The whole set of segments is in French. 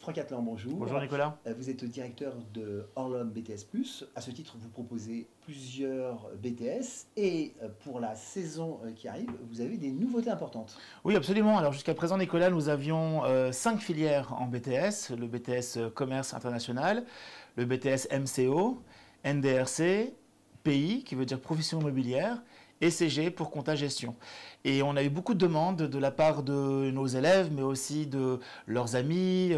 Franck Atlan, bonjour. Bonjour Nicolas. Vous êtes directeur de Orlom BTS+. À ce titre, vous proposez plusieurs BTS et pour la saison qui arrive, vous avez des nouveautés importantes. Oui, absolument. Alors jusqu'à présent, Nicolas, nous avions 5 filières en BTS. Le BTS Commerce International, le BTS MCO, NDRC, PI, qui veut dire Profession Immobilière, et CG pour compta gestion. Et on a eu beaucoup de demandes de la part de nos élèves, mais aussi de leurs amis,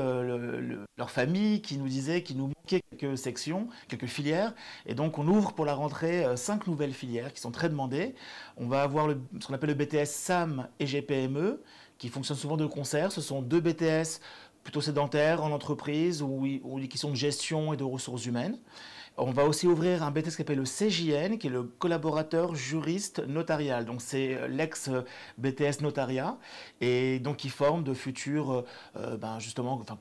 leurs familles, qui nous disaient qu'il nous manquait quelques sections, quelques filières. Et donc on ouvre pour la rentrée 5 nouvelles filières qui sont très demandées. On va avoir ce qu'on appelle le BTS SAM et GPME, qui fonctionnent souvent de concert. Ce sont deux BTS plutôt sédentaires en entreprise ou qui sont de gestion et de ressources humaines. On va aussi ouvrir un BTS qui s'appelle le CJN, qui est le collaborateur juriste notarial. Donc c'est l'ex-BTS notariat, et donc qui forme de futurs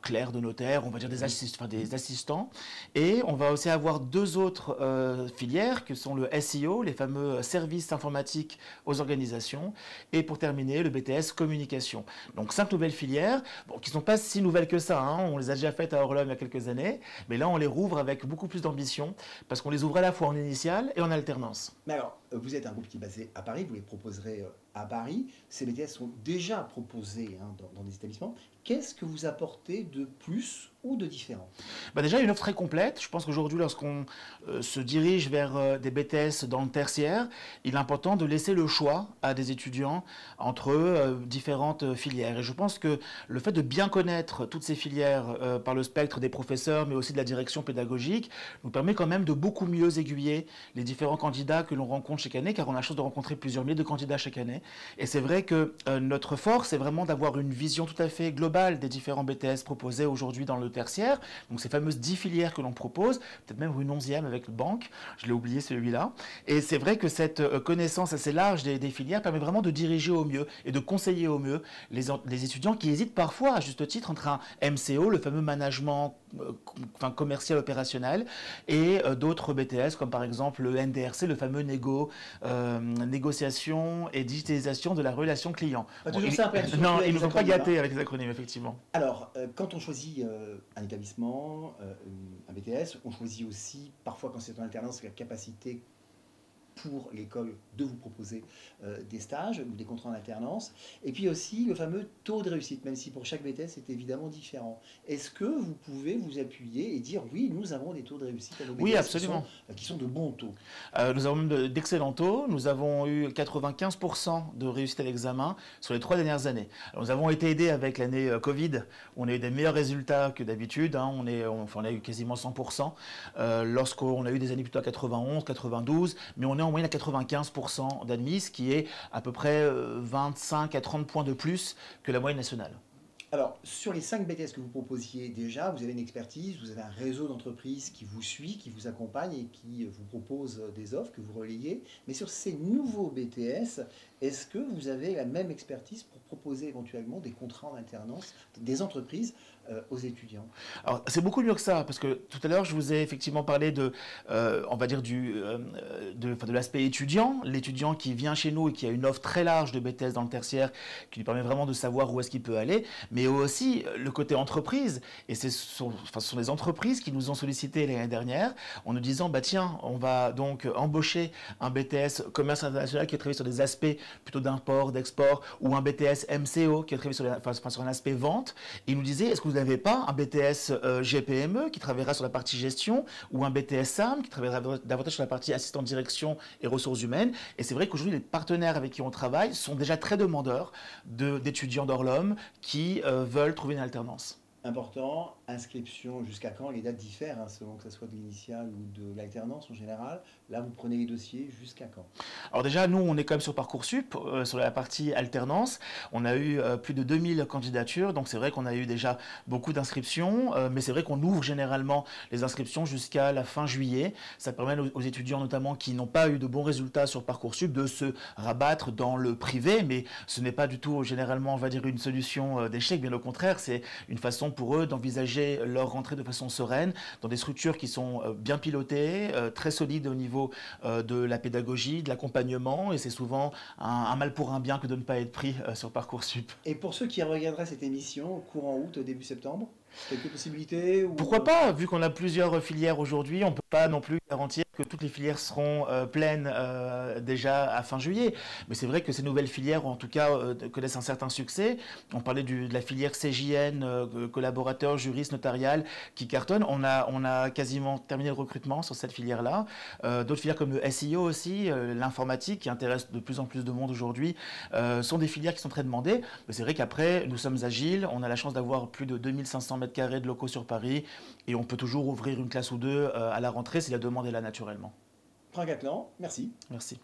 clercs de notaire, on va dire des assistants. Et on va aussi avoir deux autres filières, que sont le SEO, les fameux services informatiques aux organisations, et pour terminer, le BTS communication. Donc 5 nouvelles filières, qui ne sont pas si nouvelles que ça, hein. On les a déjà faites à Orlom il y a quelques années, mais là on les rouvre avec beaucoup plus d'ambition, parce qu'on les ouvre à la fois en initiale et en alternance. Mais alors, vous êtes un groupe qui est basé à Paris, vous les proposerez à Paris. Ces BTS sont déjà proposés dans des établissements. Qu'est-ce que vous apportez de plus ou de différent? Déjà, une offre très complète. Je pense qu'aujourd'hui, lorsqu'on se dirige vers des BTS dans le tertiaire, il est important de laisser le choix à des étudiants entre différentes filières. Et je pense que le fait de bien connaître toutes ces filières par le spectre des professeurs, mais aussi de la direction pédagogique, nous permet quand même de beaucoup mieux aiguiller les différents candidats que l'on rencontre chaque année, car on a la chance de rencontrer plusieurs milliers de candidats chaque année. Et c'est vrai que notre force, c'est vraiment d'avoir une vision tout à fait globale des différents BTS proposés aujourd'hui dans le tertiaire. Donc ces fameuses 10 filières que l'on propose, peut-être même une 11e avec le banque, je l'ai oublié celui-là. Et c'est vrai que cette connaissance assez large des filières permet vraiment de diriger au mieux et de conseiller au mieux les étudiants qui hésitent parfois, à juste titre, entre un MCO, le fameux management commercial opérationnel, et d'autres BTS, comme par exemple le NDRC, le fameux négociation et digitalisation de la relation client. Toujours simple. Non, ils ne nous ont pas gâtés avec les acronymes, effectivement. Alors, quand on choisit un établissement, un BTS, on choisit aussi, parfois quand c'est en alternance, la capacité pour l'école de vous proposer des stages ou des contrats en alternance. Et puis aussi le fameux taux de réussite, même si pour chaque BTS c'est évidemment différent. Est-ce que vous pouvez vous appuyer et dire oui, nous avons des taux de réussite à nos BTS oui, absolument. Qui sont de bons taux? Nous avons même d'excellents taux. Nous avons eu 95% de réussite à l'examen sur les 3 dernières années. Alors, nous avons été aidés avec l'année Covid. On a eu des meilleurs résultats que d'habitude. Hein. On a eu quasiment 100%. Lorsqu'on a eu des années plutôt à 91, 92, mais on est en moyenne à 95% d'admis, ce qui est à peu près 25 à 30 points de plus que la moyenne nationale. Alors, sur les 5 BTS que vous proposiez déjà, vous avez une expertise, vous avez un réseau d'entreprises qui vous suit, qui vous accompagne et qui vous propose des offres que vous relayez. Mais sur ces nouveaux BTS, est-ce que vous avez la même expertise pour proposer éventuellement des contrats en alternance, des entreprises aux étudiants? Alors, c'est beaucoup mieux que ça, parce que tout à l'heure, je vous ai effectivement parlé de l'aspect étudiant, l'étudiant qui vient chez nous et qui a une offre très large de BTS dans le tertiaire, qui lui permet vraiment de savoir où est-ce qu'il peut aller, mais aussi le côté entreprise. Et ce sont les entreprises qui nous ont sollicité l'année dernière en nous disant, tiens, on va donc embaucher un BTS commerce international qui a travaillé sur des aspects plutôt d'import, d'export, ou un BTS MCO qui a travaillé sur un aspect vente. Et ils nous disaient, est-ce que vous n'avez pas un BTS GPME qui travaillera sur la partie gestion, ou un BTS SAM qui travaillera davantage sur la partie assistant de direction et ressources humaines? Et c'est vrai qu'aujourd'hui, les partenaires avec qui on travaille sont déjà très demandeurs d'étudiants d'Orlom qui veulent trouver une alternance. Important, inscription jusqu'à quand? Les dates diffèrent selon que ce soit de l'initiale ou de l'alternance en général. Là, vous prenez les dossiers jusqu'à quand? Alors déjà, nous, on est quand même sur Parcoursup, sur la partie alternance. On a eu plus de 2000 candidatures, donc c'est vrai qu'on a eu déjà beaucoup d'inscriptions, mais c'est vrai qu'on ouvre généralement les inscriptions jusqu'à la fin juillet. Ça permet aux étudiants notamment qui n'ont pas eu de bons résultats sur Parcoursup de se rabattre dans le privé, mais ce n'est pas du tout généralement, on va dire, une solution d'échec, bien au contraire, c'est une façon pour eux d'envisager leur rentrée de façon sereine dans des structures qui sont bien pilotées, très solides au niveau niveau de la pédagogie, de l'accompagnement, et c'est souvent un mal pour un bien que de ne pas être pris sur Parcoursup. Et pour ceux qui regarderaient cette émission courant août, début septembre, quelques possibilités ou... Pourquoi pas? Vu qu'on a plusieurs filières aujourd'hui, on ne peut pas non plus garantir que toutes les filières seront pleines déjà à fin juillet. Mais c'est vrai que ces nouvelles filières, en tout cas, connaissent un certain succès. On parlait de la filière CJN, collaborateur, juriste, notarial, qui cartonne. On a quasiment terminé le recrutement sur cette filière-là. D'autres filières comme le SEO aussi, l'informatique, qui intéresse de plus en plus de monde aujourd'hui, sont des filières qui sont très demandées. Mais c'est vrai qu'après, nous sommes agiles. On a la chance d'avoir plus de 2500 mètres carrés de locaux sur Paris et on peut toujours ouvrir une classe ou deux à la rentrée si la demande est là naturellement. Franck Atlan, merci. Merci.